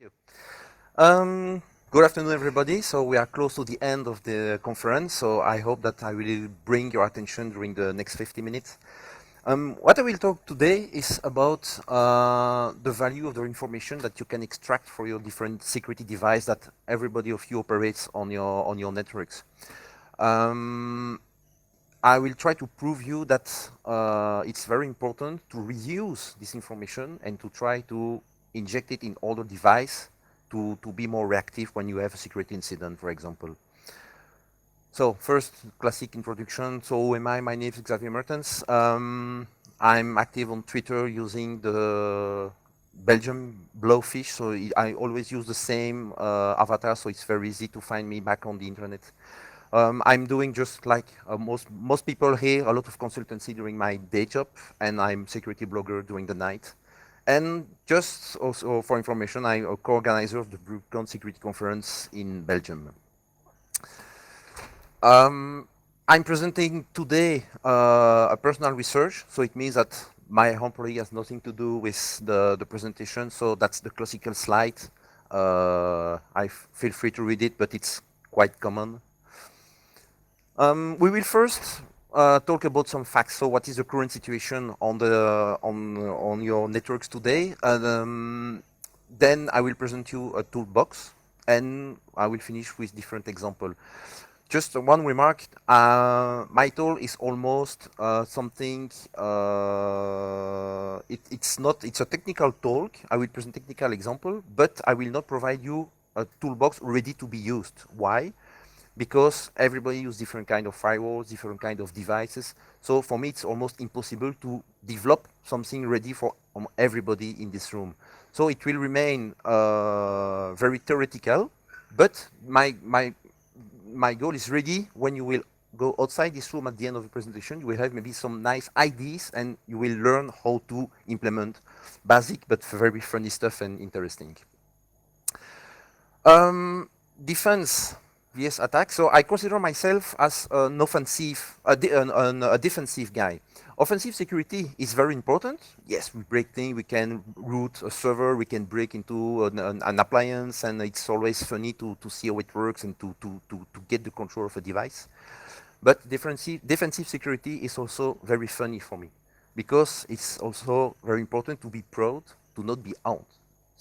you. Good afternoon, everybody. So we are close to the end of the conference, so I hope that I will bring your attention during the next 50 minutes. What I will talk today is about the value of the information that you can extract for your different security device that everybody of you operates on your networks. I will try to prove you that it's very important to reuse this information and to try to inject it in other device to be more reactive when you have a security incident, for example. So first, classic introduction. So who am I? My name is Xavier Mertens. I'm active on Twitter using the Belgium blowfish. So I always use the same avatar, so it's very easy to find me back on the internet. I'm doing just like most people here, a lot of consultancy during my day job, and I'm security blogger during the night. And just also for information, I'm a co-organizer of the BruCon Security Conference in Belgium. I'm presenting today a personal research, so it means that my employee has nothing to do with the presentation, so that's the classical slide. I feel free to read it, but it's quite common. We will first talk about some facts. So, what is the current situation on your networks today? And then I will present you a toolbox, and I will finish with different example. Just one remark. My tool is almost something. It's a technical talk. I will present technical example, but I will not provide you a toolbox ready to be used. Why? Because everybody uses different kind of firewalls, different kind of devices. So for me, it's almost impossible to develop something ready for everybody in this room. So it will remain very theoretical, but my goal is ready when you will go outside this room at the end of the presentation. You will have maybe some nice ideas and you will learn how to implement basic but very funny stuff and interesting. Defense vs attack. So I consider myself as an offensive, a defensive guy. Offensive security is very important. Yes, we break things, we can root a server, we can break into an appliance, and it's always funny to see how it works and to get the control of a device. But defensive security is also very funny for me because it's also very important to be proud, to not be out.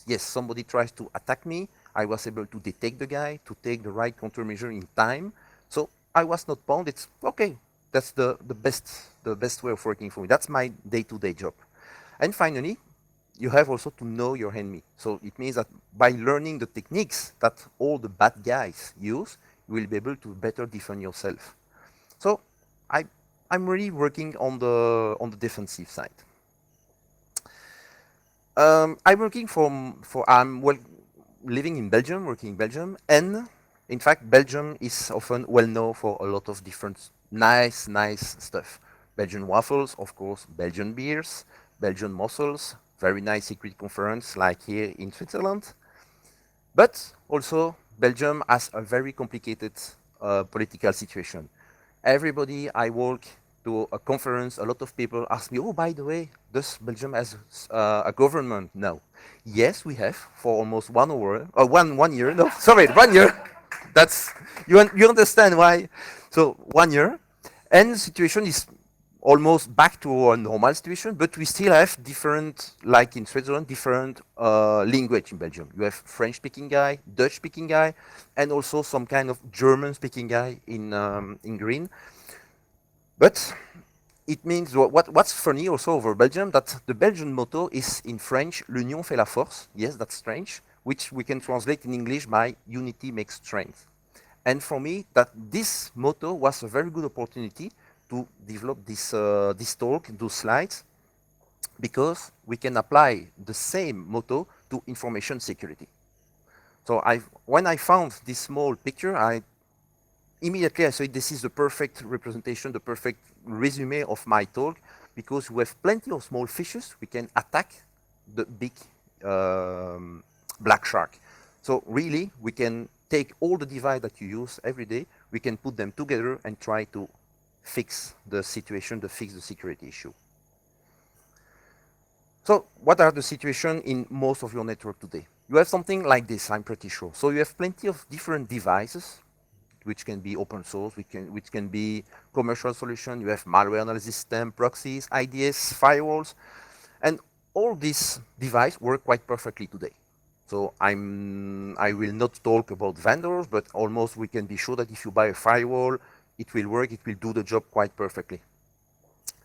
Yes, somebody tries to attack me, I was able to detect the guy, to take the right countermeasure in time. So I was not bound. It's okay. That's the best way of working for me. That's my day-to-day job. And finally, you have also to know your enemy. So it means that by learning the techniques that all the bad guys use, you will be able to better defend yourself. So I'm really working on the defensive side. I'm working living in Belgium, working in Belgium, and in fact, Belgium is often well known for a lot of different nice stuff. Belgian waffles, of course, Belgian beers, Belgian mussels, very nice security conference like here in Switzerland. But also, Belgium has a very complicated political situation. Everybody I work to a conference, a lot of people ask me, oh, by the way, does Belgium has a government? No. Yes, we have for almost 1 hour, one year, no, sorry, 1 year. That's, you understand why. So 1 year, and the situation is almost back to a normal situation, but we still have different, like in Switzerland, different language in Belgium. You have French-speaking guy, Dutch-speaking guy, and also some kind of German-speaking guy in green. But it means what's funny also over Belgium, that the Belgian motto is in French, l'union fait la force. Yes, that's strange, which we can translate in English by unity makes strength. And for me, that this motto was a very good opportunity to develop this talk, those slides, because we can apply the same motto to information security. So when I found this small picture, immediately I said this is the perfect representation, the perfect resume of my talk, because we have plenty of small fishes, we can attack the big black shark. So really, we can take all the devices that you use every day, we can put them together and try to fix the situation, to fix the security issue. So what are the situation in most of your network today? you have something like this, I'm pretty sure. So you have plenty of different devices, which can be open source, which can be commercial solution. You have malware analysis system, proxies, IDS, firewalls, and all these devices work quite perfectly today. So I will not talk about vendors, but almost we can be sure that if you buy a firewall, it will work, it will do the job quite perfectly.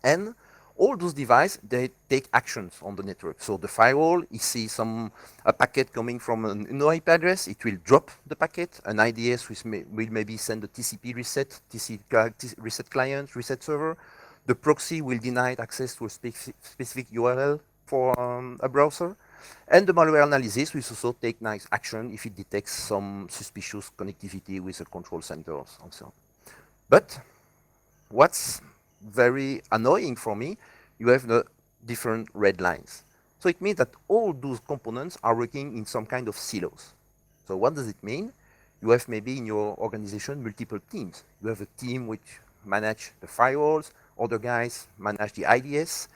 And all those devices, they take actions on the network. So the firewall, it sees a packet coming from an IP address, it will drop the packet. An IDS will maybe send a TCP reset client, reset server. The proxy will deny access to a specific URL for a browser. And the malware analysis will also take nice action if it detects some suspicious connectivity with the control centers and so on. But what's very annoying for me, you have the different red lines. So it means that all those components are working in some kind of silos. So what does it mean? You have maybe in your organization multiple teams. You have a team which manage the firewalls, other guys manage the IDS.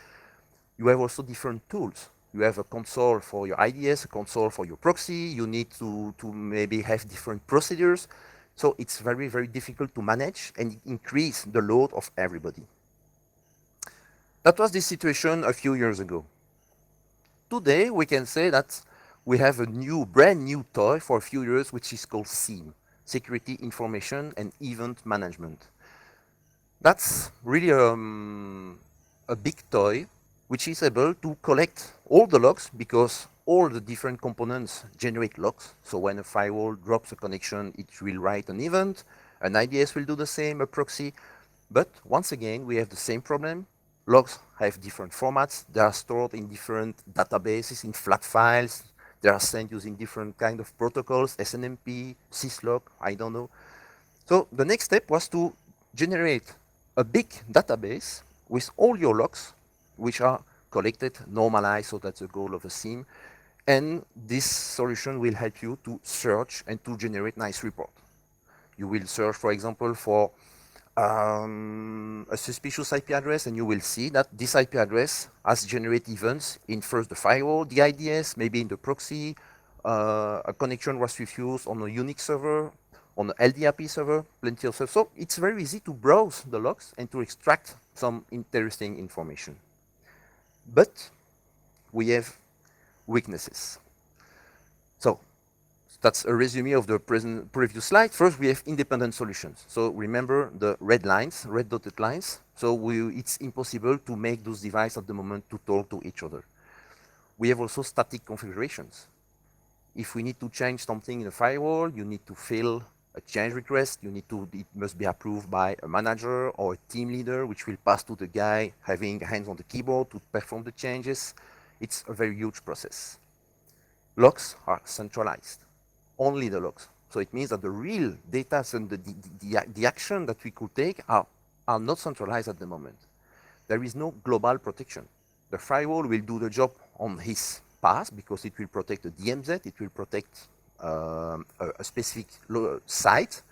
You have also different tools. You have a console for your IDS, a console for your proxy. You need to maybe have different procedures. So it's very, very difficult to manage and increase the load of everybody. That was the situation a few years ago. Today, we can say that we have a brand new toy for a few years, which is called SIEM, Security Information and Event Management. That's really a big toy, which is able to collect all the logs because all the different components generate logs. So when a firewall drops a connection, it will write an event, an IDS will do the same, a proxy. But once again, we have the same problem. Logs have different formats. They are stored in different databases, in flat files. They are sent using different kind of protocols, SNMP, syslog, I don't know. So the next step was to generate a big database with all your logs, which are collected, normalized, so that's the goal of a SIEM. And this solution will help you to search and to generate nice report. You will search, for example, for a suspicious IP address, and you will see that this IP address has generated events in first the firewall, the IDS, maybe in the proxy, a connection was refused on a Unix server, on an LDAP server, plenty of stuff. So it's very easy to browse the logs and to extract some interesting information. But we have weaknesses. So that's a resume of the previous slide. First, we have independent solutions. So remember the red lines, red dotted lines. So it's impossible to make those devices at the moment to talk to each other. We have also static configurations. If we need to change something in a firewall, you need to fill a change request. It must be approved by a manager or a team leader, which will pass to the guy having hands on the keyboard to perform the changes. It's a very huge process. Logs are centralized, only the logs. So it means that the real data and the action that we could take are not centralized at the moment. There is no global protection. The firewall will do the job on his path because it will protect the DMZ, it will protect a specific site,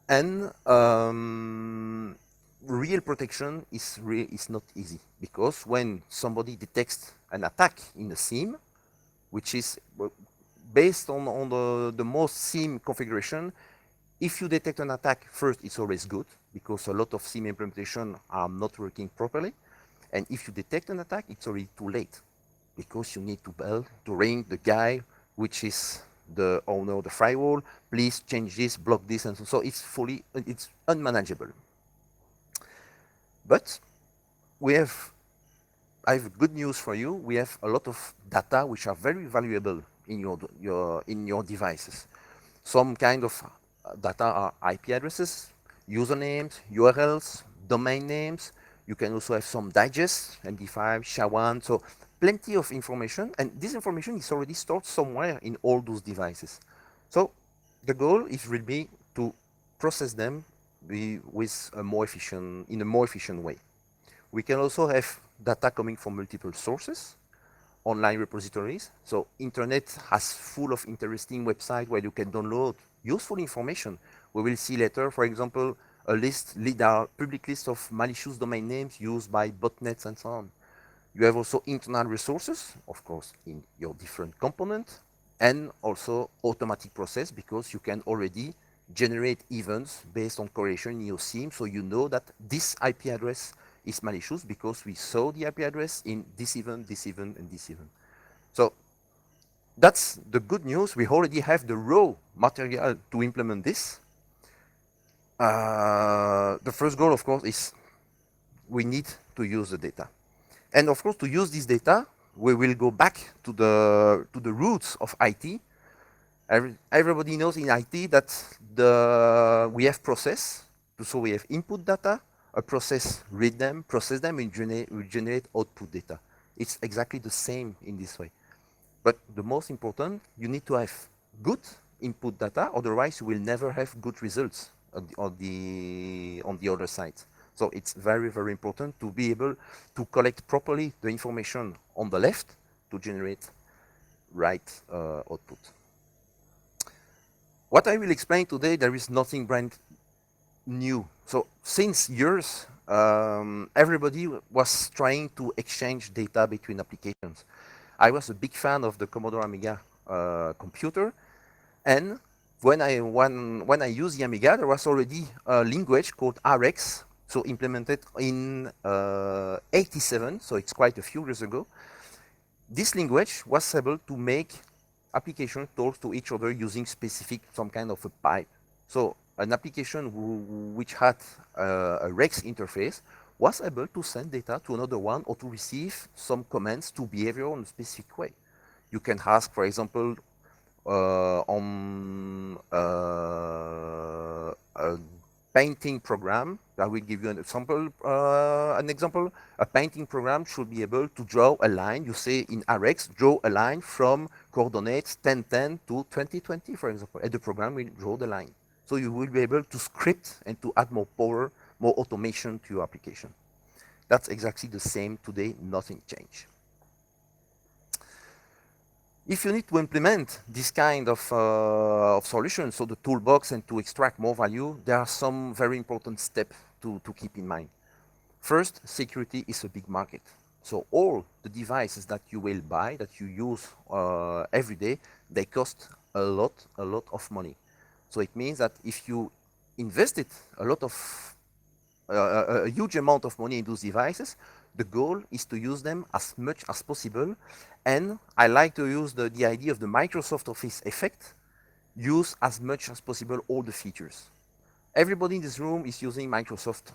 and real protection is not easy because when somebody detects an attack in the SIEM, which is based on the most SIEM configuration, if you detect an attack first, it's always good because a lot of SIEM implementation are not working properly. And if you detect an attack, it's already too late because you need to ring the guy, which is the owner of the firewall. Please change this, block this, and so it's unmanageable. But I have good news for you. We have a lot of data which are very valuable in your devices. Some kind of data are IP addresses, usernames, URLs, domain names. You can also have some digests, MD5, SHA-1, so plenty of information. And this information is already stored somewhere in all those devices. So the goal will be to process them with in a more efficient way. We can also have data coming from multiple sources, online repositories. So internet has full of interesting websites where you can download useful information. We will see later, for example, there are public lists of malicious domain names used by botnets and so on. You have also internal resources, of course, in your different components. and also automatic process, because you can already generate events based on correlation in your SIEM, so you know that this IP address is malicious because we saw the IP address in this event, this event, and this event. So that's the good news. We already have the raw material to implement this. The first goal, of course, is we need to use the data. And of course, to use this data, we will go back to the roots of IT. Everybody knows in IT that we have process. So we have input data, a process read them, process them, and generate output data. It's exactly the same in this way. But the most important, you need to have good input data, otherwise you will never have good results on the other side. So it's very, very important to be able to collect properly the information on the left to generate right output. What I will explain today, there is nothing brand new. So since years, everybody was trying to exchange data between applications. I was a big fan of the Commodore Amiga computer, and when I used the Amiga, there was already a language called RX, so implemented in '87, so it's quite a few years ago. This language was able to make applications talk to each other using specific some kind of a pipe. So an application which had a REX interface was able to send data to another one or to receive some commands to behavior in a specific way. You can ask, for example, on a painting program. I will give you an example. A painting program should be able to draw a line. You say in RX, draw a line from coordinates 1010 to 2020, for example, and the program will draw the line. So you will be able to script and to add more power, more automation to your application. That's exactly the same today, nothing changed. If you need to implement this kind of solution, so the toolbox, and to extract more value, there are some very important steps to keep in mind. First, security is a big market. So all the devices that you will buy, that you use every day, they cost a lot of money. So it means that if you invested a huge amount of money in those devices, the goal is to use them as much as possible. And I like to use the idea of the Microsoft Office effect, use as much as possible all the features. Everybody in this room is using Microsoft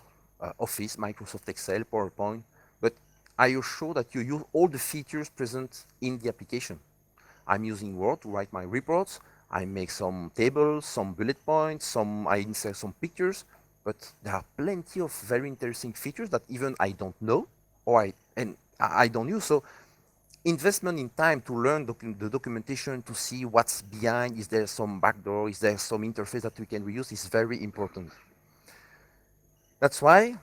Office, Microsoft Excel, PowerPoint, but are you sure that you use all the features present in the application? I'm using Word to write my reports. I make some tables, some bullet points, I insert some pictures, but there are plenty of very interesting features that even I don't know, or I don't use. So investment in time to learn the documentation, to see what's behind, is there some backdoor, is there some interface that we can reuse, is very important. That's why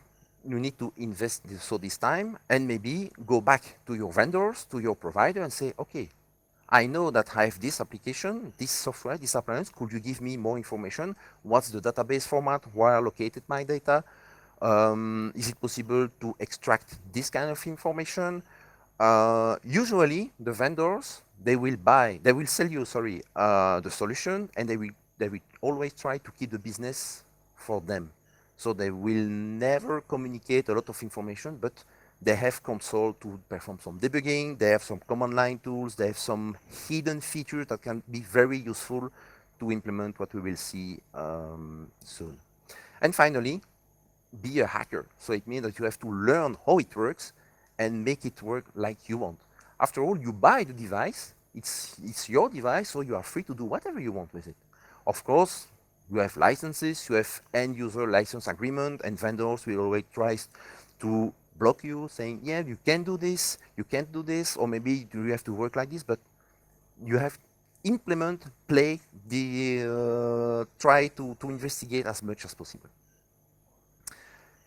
you need to invest this time, and maybe go back to your vendors, to your provider, and say, okay, I know that I have this application, this software, this appliance. Could you give me more information? What's the database format? Where are located my data? Is it possible to extract this kind of information? Usually, the vendors, they will sell you, the solution, and they will always try to keep the business for them. So they will never communicate a lot of information, but they have console to perform some debugging, they have some command line tools, they have some hidden features that can be very useful to implement what we will see soon. And finally, be a hacker. So it means that you have to learn how it works and make it work like you want. After all, you buy the device, it's your device, so you are free to do whatever you want with it. Of course, you have licenses, you have end user license agreement, and vendors will always try to block you, saying, yeah, you can do this, you can't do this, or maybe you have to work like this, but you have implement, play, try to investigate as much as possible.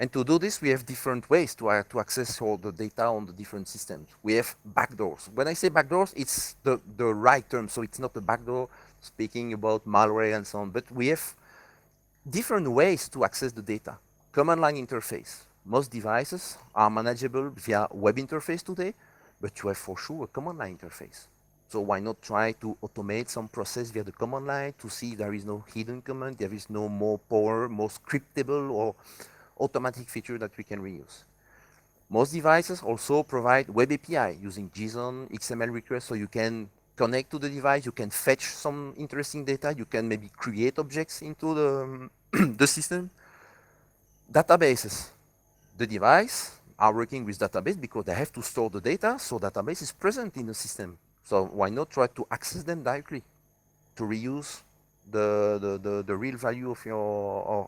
And to do this, we have different ways to access all the data on the different systems. We have backdoors. When I say backdoors, it's the right term, so it's not a backdoor speaking about malware and so on, but we have different ways to access the data. Command line interface. Most devices are manageable via web interface today, but you have for sure a command line interface. So why not try to automate some process via the command line to see if there is no hidden command, there is no more power, more scriptable or automatic feature that we can reuse. Most devices also provide web API using JSON, XML requests, so you can connect to the device, you can fetch some interesting data, you can maybe create objects into the system. Databases. The device are working with database because they have to store the data, so database is present in the system. So why not try to access them directly to reuse the real value of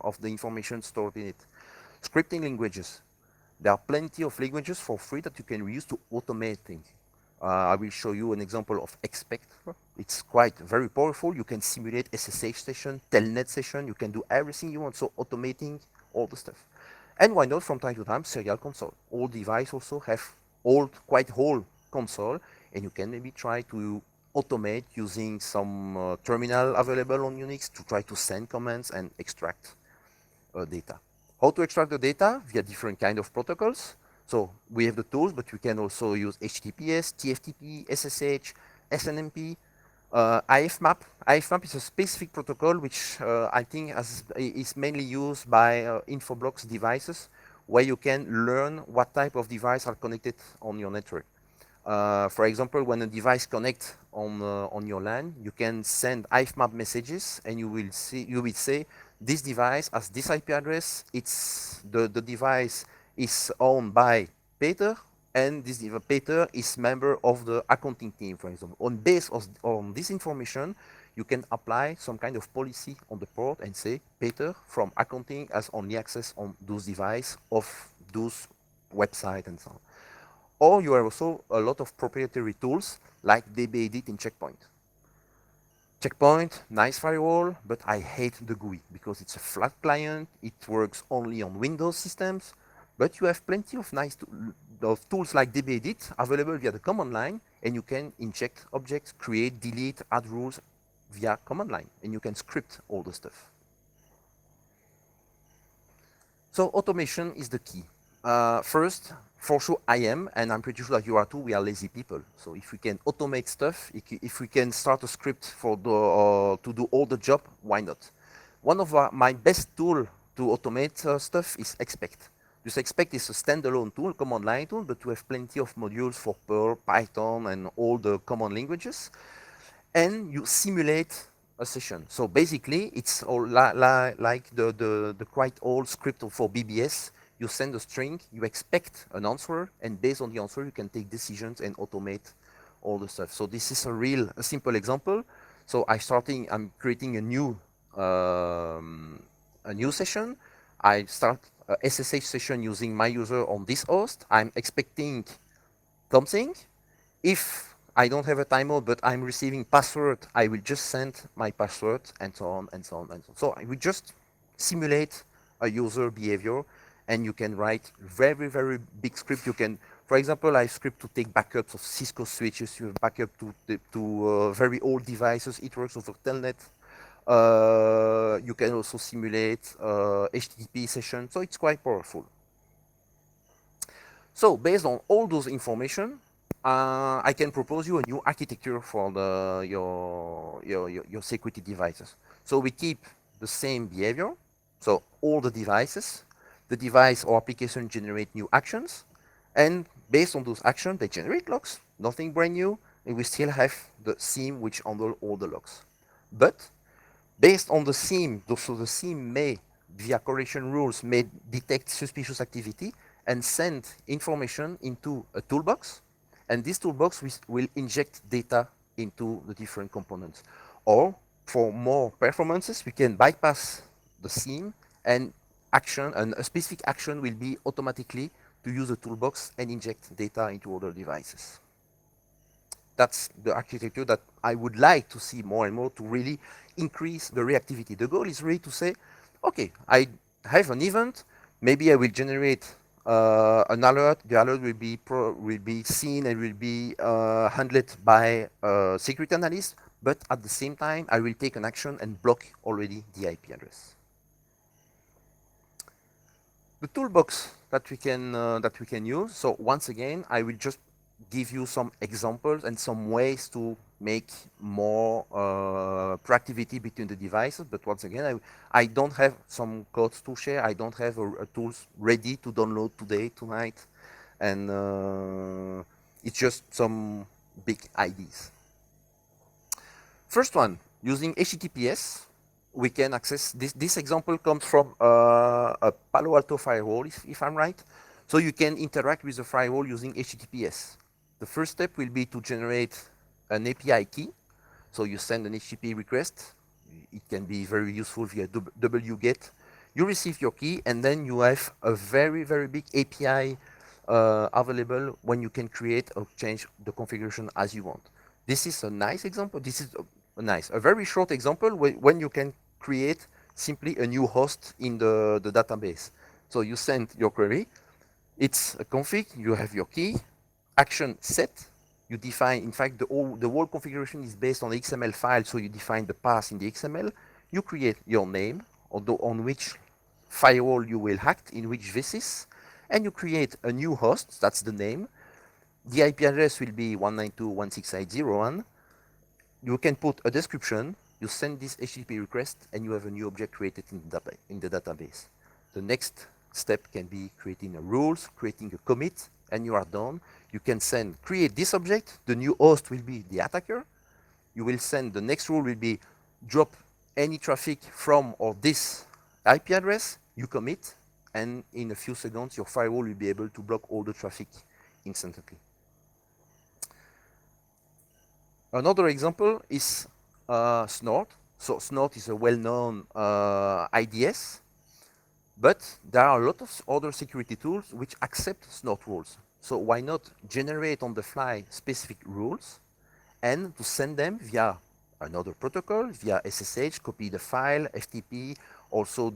of the information stored in it. Scripting languages. There are plenty of languages for free that you can reuse to automate things. I will show you an example of expect. It's quite very powerful. You can simulate SSH session, telnet session. You can do everything you want. So automating all the stuff. And why not from time to time serial console? All devices also have quite whole console, and you can maybe try to automate using some terminal available on Unix to try to send commands and extract data. How to extract the data? Via different kind of protocols. So we have the tools, but we can also use HTTPS, TFTP, SSH, SNMP, IFMAP. IFMAP is a specific protocol which I think is mainly used by Infoblox devices, where you can learn what type of device are connected on your network. For example, when a device connects on your LAN, you can send IFMAP messages, and you will say this device has this IP address. The device is owned by Peter, and this Peter is member of the accounting team, for example. On this information, you can apply some kind of policy on the port and say Peter from accounting has only access on those device of those website and so on. Or you have also a lot of proprietary tools like dbEdit in Checkpoint. Checkpoint, nice firewall, but I hate the GUI because it's a flat client. It works only on Windows systems, but you have plenty of nice tools like dbEdit available via the command line, and you can inject objects, create, delete, add rules via command line, and you can script all the stuff. So automation is the key. First, for sure I am, and I'm pretty sure that you are too, we are lazy people. So if we can automate stuff, if we can start a script for to do all the job, why not? One of my best tool to automate stuff is expect. This expect is a standalone tool, command line tool, but we have plenty of modules for Perl, Python, and all the common languages. And you simulate a session. So basically, it's all like the quite old script for BBS. You send a string, you expect an answer, and based on the answer, you can take decisions and automate all the stuff. So this is a simple example. So I'm creating a new session. I start a SSH session using my user on this host. I'm expecting something. If I don't have a timeout, but I'm receiving password, I will just send my password, and so on and so on and so on. So I will just simulate a user behavior, and you can write very, very big script. You can, for example, I script to take backups of Cisco switches. You have backup to very old devices. It works over telnet. You can also simulate HTTP session. So it's quite powerful. So based on all those information, I can propose you a new architecture for your security devices. So we keep the same behavior. So all the device or application generate new actions, and based on those actions, they generate logs. Nothing brand new, and we still have the SIEM which handle all the logs. But based on the SIEM, so the SIEM may, via correlation rules, may detect suspicious activity and send information into a toolbox, and this toolbox will inject data into the different components. Or for more performances, we can bypass the SIEM, and a specific action will be automatically to use a toolbox and inject data into other devices. That's the architecture that I would like to see more and more to really increase the reactivity. The goal is really to say, okay, I have an event, maybe I will generate an alert. The alert will be seen and will be handled by a security analyst, but at the same time, I will take an action and block already the IP address. The toolbox that we can use. So once again, I will just give you some examples and some ways to make more proactivity between the devices. But once again, I don't have some codes to share. I don't have a tools ready to download today, tonight. And it's just some big ideas. First one, using HTTPS, we can access, this example comes from a Palo Alto firewall, if I'm right. So you can interact with the firewall using HTTPS. The first step will be to generate an API key. So you send an HTTP request. It can be very useful via wget. You receive your key, and then you have a very, very big API available when you can create or change the configuration as you want. This is a nice example. This is a very short example when you can create simply a new host in the database. So you send your query, it's a config, you have your key, action set, you define, in fact, the whole configuration is based on the XML file, so you define the path in the XML, you create your name, on which firewall you will act, in which VSIS, and you create a new host, that's the name. The IP address will be 192.168.0.1. You can put a description, you send this HTTP request, and you have a new object created in the database. The next step can be creating a rules, creating a commit, and you are done. You can create this object, the new host will be the attacker. You will send, the next rule will be drop any traffic from or this IP address, you commit, and in a few seconds, your firewall will be able to block all the traffic instantly. Another example is Snort. So Snort is a well-known IDS, but there are a lot of other security tools which accept Snort rules. So why not generate on the fly specific rules and to send them via another protocol, via SSH, copy the file, FTP, also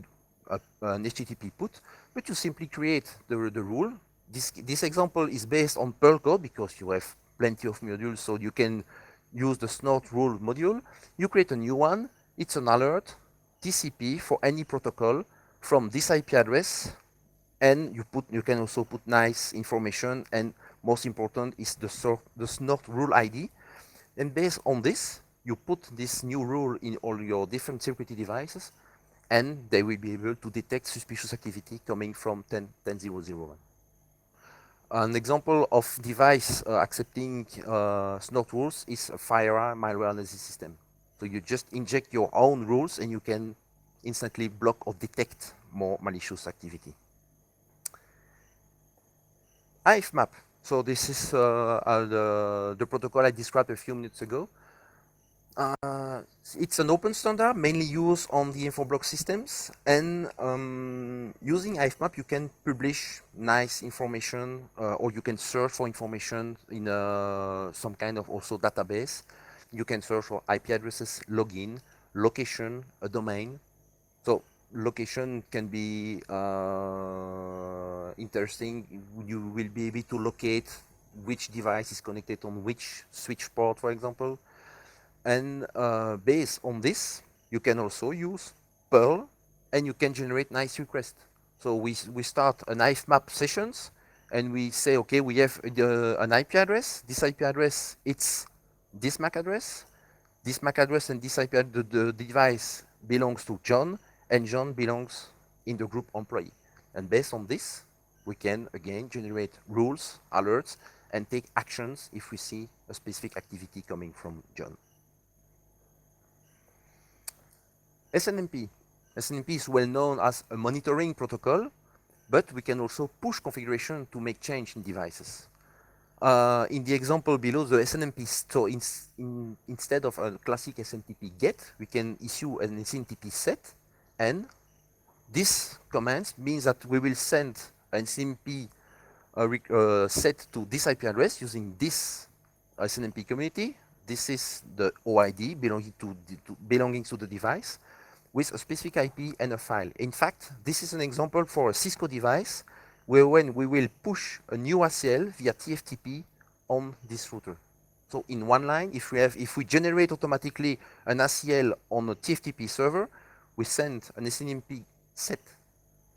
an HTTP put, but you simply create the rule. This example is based on Perl code because you have plenty of modules, so you can use the Snort rule module. You create a new one, it's an alert, TCP for any protocol from this IP address, and you can also put nice information, and most important is the Snort rule ID. And based on this, you put this new rule in all your different security devices, and they will be able to detect suspicious activity coming from 10.10.0.0.1. An example of device accepting Snort rules is a FireEye malware analysis system. So you just inject your own rules and you can instantly block or detect more malicious activity. IFMAP. So this is the protocol I described a few minutes ago. It's an open standard, mainly used on the infoblox systems, and using IFMAP you can publish nice information, or you can search for information in some kind of also database. You can search for IP addresses, login, location, a domain. So location can be interesting. You will be able to locate which device is connected on which switch port, for example. And based on this, you can also use Perl, and you can generate nice requests. So we start an IFMAP sessions, and we say, okay, we have an IP address. This IP address, it's this MAC address. This MAC address and this IP address, the device belongs to John, and John belongs in the group employee. And based on this, we can again generate rules, alerts, and take actions if we see a specific activity coming from John. SNMP. SNMP is well known as a monitoring protocol, but we can also push configuration to make change in devices. In the example below, the SNMP, so instead of a classic SNMP get, we can issue an SNMP set, and this command means that we will send an SNMP set to this IP address using this SNMP community. This is the OID belonging to the device, with a specific IP and a file. In fact, this is an example for a Cisco device where when we will push a new ACL via TFTP on this router. So in one line, if we generate automatically an ACL on a TFTP server, we send an SNMP set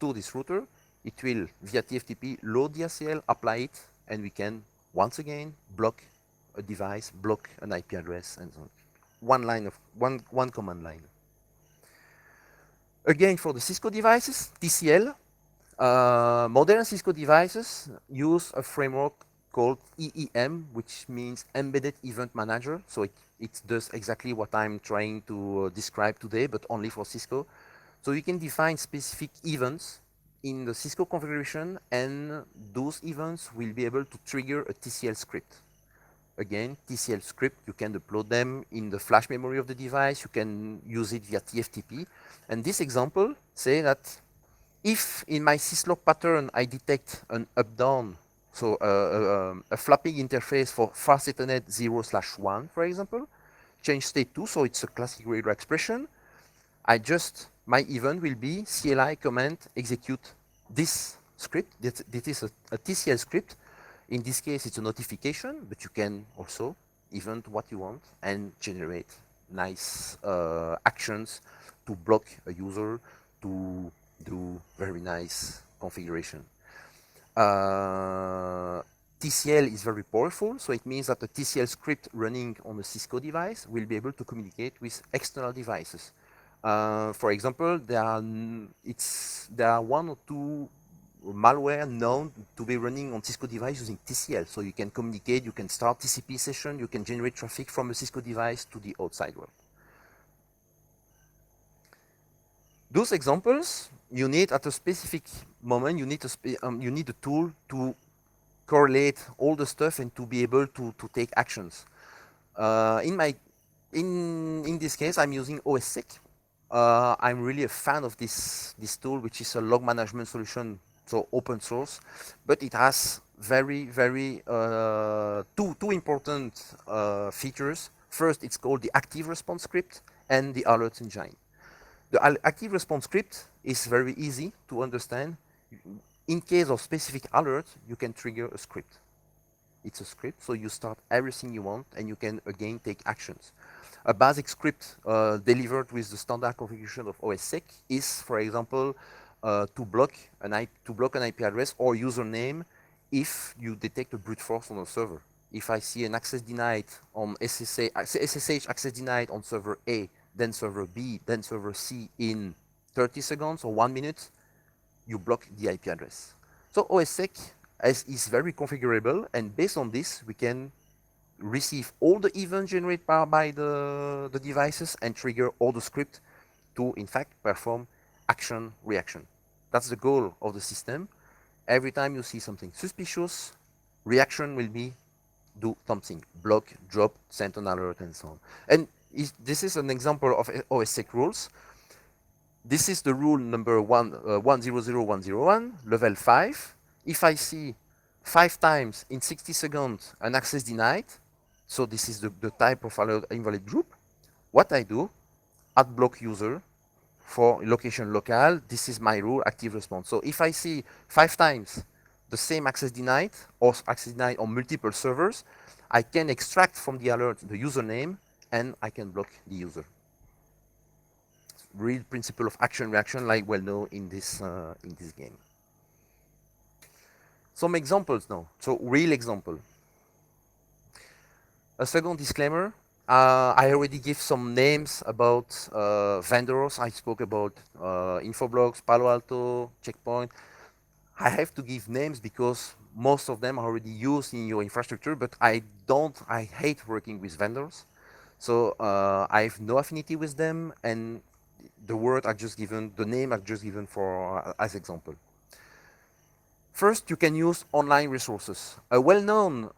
to this router. It will, via TFTP, load the ACL, apply it, and we can Once again, block a device, block an IP address, and so on. One line of one command line. Again, for the Cisco devices, TCL, modern Cisco devices use a framework called EEM, which means Embedded Event Manager. So it does exactly what I'm trying to describe today, but only for Cisco. So you can define specific events in the Cisco configuration, and those events will be able to trigger a TCL script. Again, TCL script, you can upload them in the flash memory of the device, you can use it via TFTP. And this example say that if in my syslog pattern I detect an up-down, so a flapping interface for fast Ethernet 0/1, for example, change state 2, so it's a classic radar expression, my event will be CLI command execute this script. This is a TCL script. In this case, it's a notification, but you can also event what you want and generate nice actions to block a user, to do very nice configuration. TCL is very powerful, so it means that a TCL script running on a Cisco device will be able to communicate with external devices. For example, there are one or two malware known to be running on Cisco device using TCL. So you can communicate, you can start TCP session, you can generate traffic from a Cisco device to the outside world. Those examples, you need at a specific moment, you need a tool to correlate all the stuff and to be able to take actions. In this case, I'm using OSSEC. I'm really a fan of this tool, which is a log management solution, so open source, but it has two important features. First, it's called the active response script and the alert engine. The active response script is very easy to understand. In case of specific alert, you can trigger a script. It's a script, so you start everything you want, and you can again take actions. A basic script delivered with the standard configuration of OSSEC is, for example, to block an IP address or username if you detect a brute force on a server. If I see an access denied on SSH access denied on server A, then server B, then server C in 30 seconds or 1 minute, you block the IP address. So OSSEC is very configurable, and based on this, we can receive all the events generated by the devices and trigger all the script to, in fact, perform action reaction. That's the goal of the system. Every time you see something suspicious, reaction will be do something, block, drop, send an alert, and so on. And this is an example of OSSEC rules. This is the rule number 100101, level 5. If I see 5 times in 60 seconds an access denied, so this is the type of invalid group, what I do, add block user for location local. This is my rule, active response. So if I see 5 times the same access denied or access denied on multiple servers, I can extract from the alert the username and I can block the user. Real principle of action reaction, like well known in this game. Some examples now. So real example. A second disclaimer. I already give some names about vendors. I spoke about Infoblox, Palo Alto, Checkpoint. I have to give names because most of them are already used in your infrastructure, but I hate working with vendors. So I have no affinity with them, and the name are just given for as example. First, you can use online resources. A well-known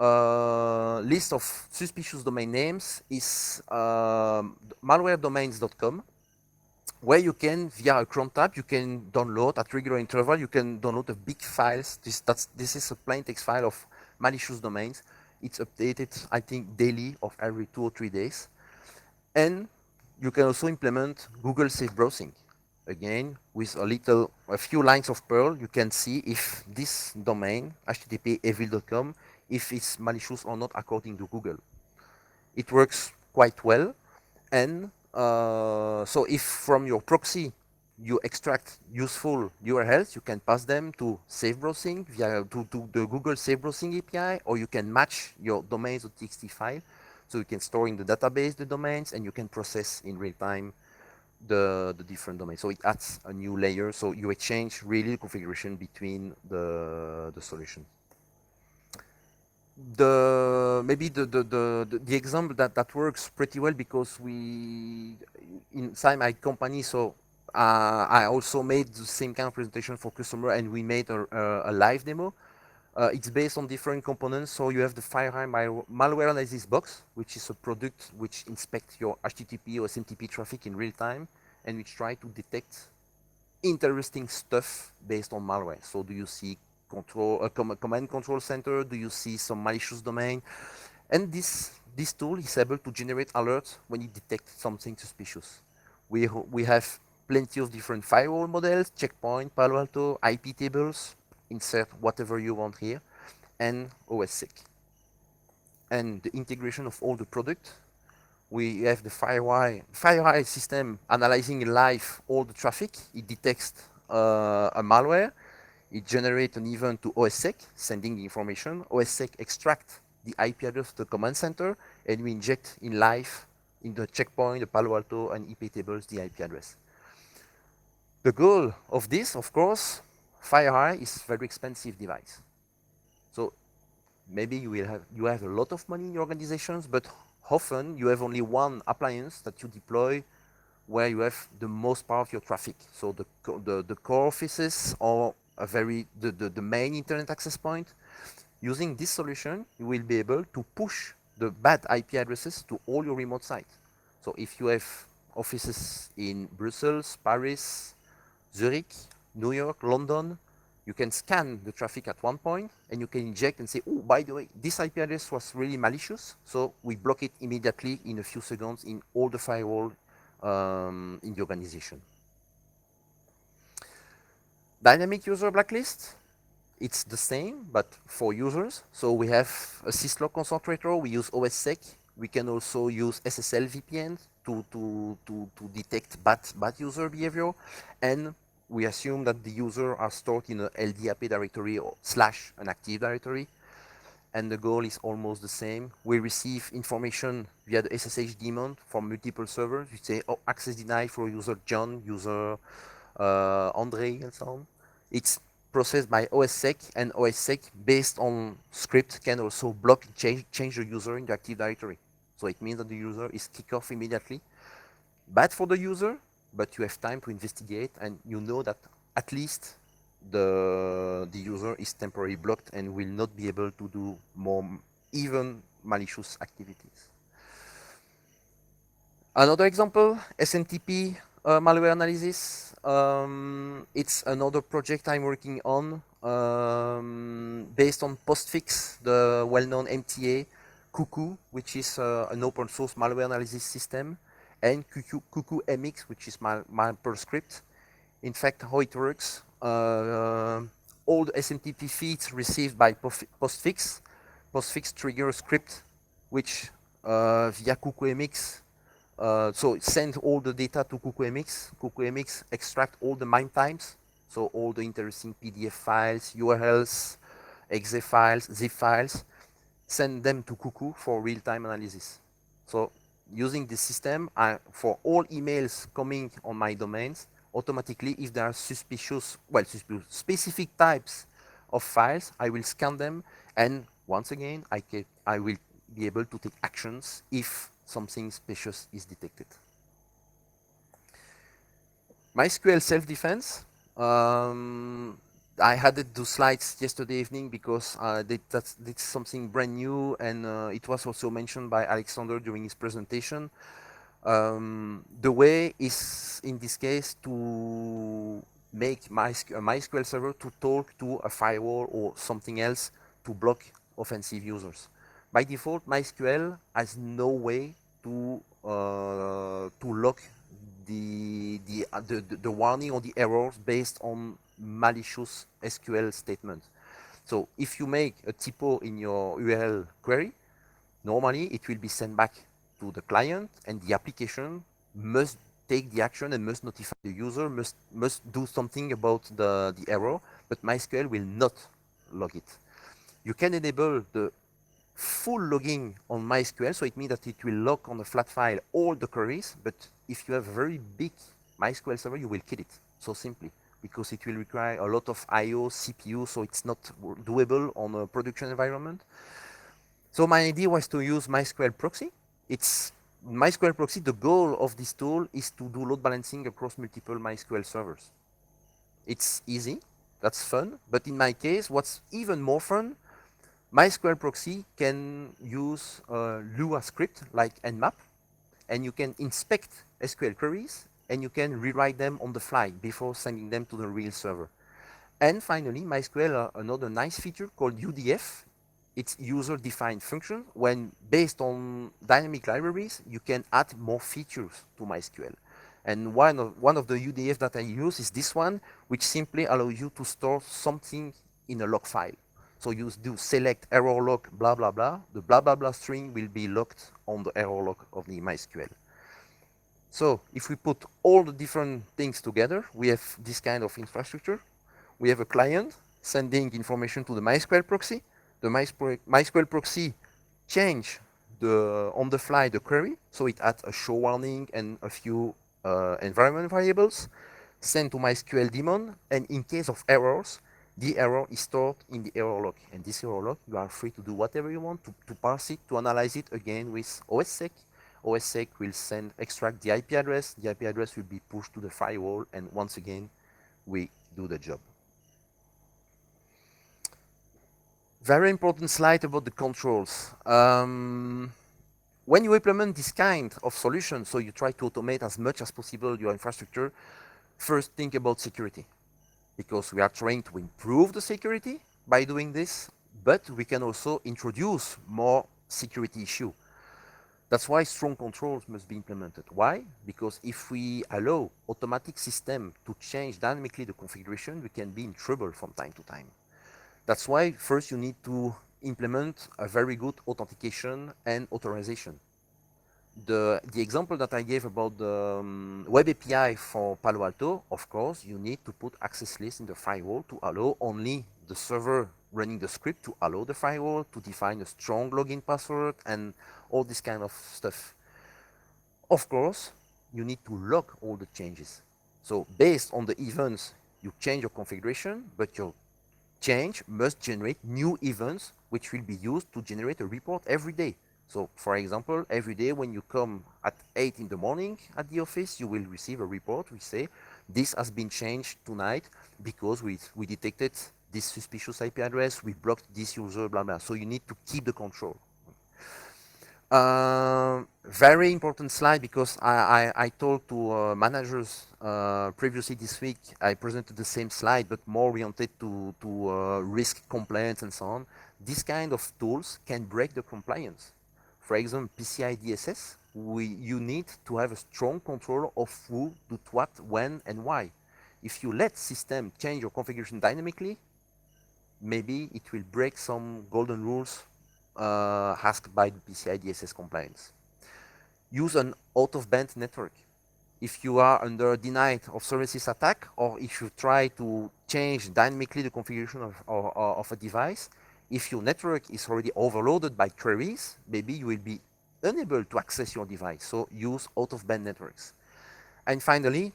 list of suspicious domain names is malwaredomains.com, where you can, via a cron tab, you can download at regular interval, you can download the big files. This is a plain text file of malicious domains. It's updated, I think, daily of every 2 or 3 days. And you can also implement Google Safe Browsing. Again, with a few lines of Perl, you can see if this domain, http://evil.com, if it's malicious or not according to Google. It works quite well. And so if from your proxy you extract useful URLs, you can pass them to safe browsing via to the Google Safe Browsing API, or you can match your domains with TXT file. So you can store in the database the domains, and you can process in real time the different domains. So it adds a new layer. So you exchange really configuration between the solution. The example that works pretty well, because we inside my company, so I also made the same kind of presentation for customer, and we made a live demo. It's based on different components. So you have the FireEye malware analysis box, which is a product which inspects your HTTP or SMTP traffic in real time, and which try to detect interesting stuff based on malware. So do you see command control center? Do you see some malicious domain? And this tool is able to generate alerts when it detects something suspicious. We have plenty of different firewall models, checkpoint, Palo Alto, IP tables, insert whatever you want here, and OSSEC. And the integration of all the product, we have the FireEye system analyzing live all the traffic. It detects a malware. It generates an event to OSSEC, sending the information. OSSEC extracts the IP address of the command center, and we inject in live in the checkpoint, the Palo Alto, and IP tables the IP address. The goal of this, of course, FireEye is a very expensive device. So maybe you have a lot of money in your organizations, but often you have only one appliance that you deploy where you have the most part of your traffic. So the core offices or the main internet access point. Using this solution, you will be able to push the bad IP addresses to all your remote sites. So if you have offices in Brussels, Paris, Zurich, New York, London, you can scan the traffic at one point, and you can inject and say, oh, by the way, this IP address was really malicious, so we block it immediately in a few seconds in all the firewall in the organization. Dynamic user blacklist, it's the same, but for users. So we have a syslog concentrator, we use OSSEC, we can also use SSL VPN to detect bad user behavior, and we assume that the user are stored in a LDAP directory or / an active directory, and the goal is almost the same. We receive information via the SSH daemon from multiple servers. We say, oh, access denied for user John, user Andre, and so on. It's processed by OSSEC, and OSSEC, based on script, can also block and change the user in the active directory. So it means that the user is kicked off immediately. Bad for the user, but you have time to investigate, and you know that at least the user is temporarily blocked and will not be able to do more even malicious activities. Another example, SMTP malware analysis. It's another project I'm working on based on Postfix, the well-known MTA, Cuckoo, which is an open source malware analysis system, and Cuckoo MX, which is my per script. In fact, how it works, all the SMTP feeds received by Postfix trigger a script which via Cuckoo MX, so send all the data to Cuckoo MX. Cuckoo MX extract all the MIME times, so all the interesting PDF files, URLs, exe files, zip files, send them to Cuckoo for real-time analysis. So using this system, for all emails coming on my domains, automatically, if there are specific types of files, I will scan them, and once again, I will be able to take actions if something suspicious is detected. MySQL self-defense. I had to do slides yesterday evening because that's something brand new, and it was also mentioned by Alexander during his presentation. The way is, in this case, to make a MySQL server to talk to a firewall or something else to block offensive users. By default, MySQL has no way to lock the warning or the errors based on malicious SQL statements. So if you make a typo in your URL query, normally it will be sent back to the client, and the application must take the action and must notify the user, must do something about the error, but MySQL will not log it. You can enable the full logging on MySQL, so it means that it will log on a flat file all the queries, but if you have a very big MySQL server, you will kill it, so simply, because it will require a lot of I/O, CPU, so it's not doable on a production environment. So my idea was to use MySQL proxy. It's MySQL proxy, the goal of this tool is to do load balancing across multiple MySQL servers. It's easy, that's fun, but in my case, what's even more fun, MySQL proxy can use Lua script like Nmap, and you can inspect SQL queries, and you can rewrite them on the fly before sending them to the real server. And finally, MySQL, another nice feature called UDF. It's user-defined function. When based on dynamic libraries, you can add more features to MySQL. And one of the UDF that I use is this one, which simply allows you to store something in a log file. So you do select error log, blah, blah, blah. The blah, blah, blah string will be locked on the error log of the MySQL. So if we put all the different things together, we have this kind of infrastructure. We have a client sending information to the MySQL proxy. The MySQL proxy change on the fly the query, so it adds a show warning and a few environment variables, sent to MySQL daemon, and in case of errors, the error is stored in the error log. And this error log, you are free to do whatever you want, to parse it, to analyze it again with OSSEC. OSSEC will extract the IP address. The IP address will be pushed to the firewall, and once again, we do the job. Very important slide about the controls. When you implement this kind of solution, so you try to automate as much as possible your infrastructure, first think about security, because we are trying to improve the security by doing this, but we can also introduce more security issue. That's why strong controls must be implemented. Why? Because if we allow automatic system to change dynamically the configuration, we can be in trouble from time to time. That's why first you need to implement a very good authentication and authorization. The example that I gave about the web API for Palo Alto, of course, you need to put access list in the firewall to allow only the server running the script to allow the firewall to define a strong login password and all this kind of stuff. Of course, you need to log all the changes. So based on the events, you change your configuration, but your change must generate new events which will be used to generate a report every day. So for example, every day when you come at 8 in the morning at the office, you will receive a report which say, this has been changed tonight because we detected this suspicious IP address, we blocked this user, blah, blah. So you need to keep the control. Very important slide, because I told to managers previously this week, I presented the same slide, but more oriented to risk compliance and so on. This kind of tools can break the compliance. For example, PCI DSS, you need to have a strong control of who did what, when, and why. If you let system change your configuration dynamically, maybe it will break some golden rules asked by the PCI DSS compliance. Use an out-of-band network. If you are under denied of services attack, or if you try to change dynamically the configuration of a device, if your network is already overloaded by queries, maybe you will be unable to access your device. So use out-of-band networks. And finally,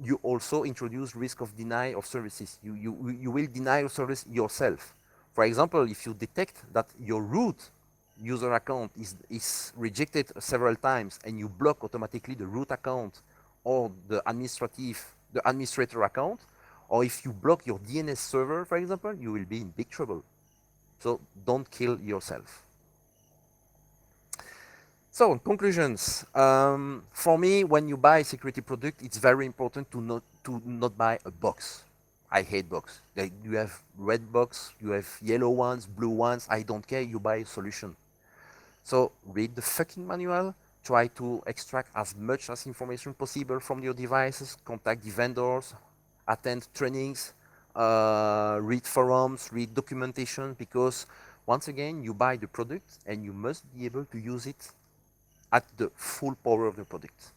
you also introduce risk of denial of services. You will deny your service yourself. For example, if you detect that your root user account is rejected several times and you block automatically the root account or the administrator account, or if you block your DNS server, for example, you will be in big trouble. So don't kill yourself. So conclusions. For me, when you buy a security product, it's very important to not buy a box. I hate box. You have red box, you have yellow ones, blue ones. I don't care. You buy a solution. So read the fucking manual. Try to extract as much as information possible from your devices. Contact the vendors. Attend trainings. Read forums. Read documentation. Because once again, you buy the product and you must be able to use it at the full power of the product.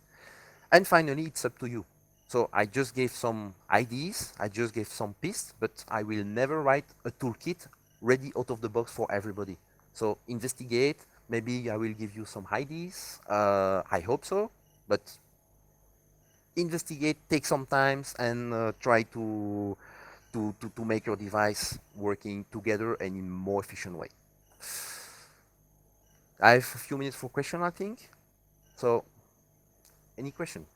And finally, it's up to you. So I just gave some ideas, I just gave some pistes, but I will never write a toolkit ready out of the box for everybody. So investigate. Maybe I will give you some ideas. I hope so. But investigate, take some time, and try to make your device working together and in more efficient way. I have a few minutes for question, I think. So, any question?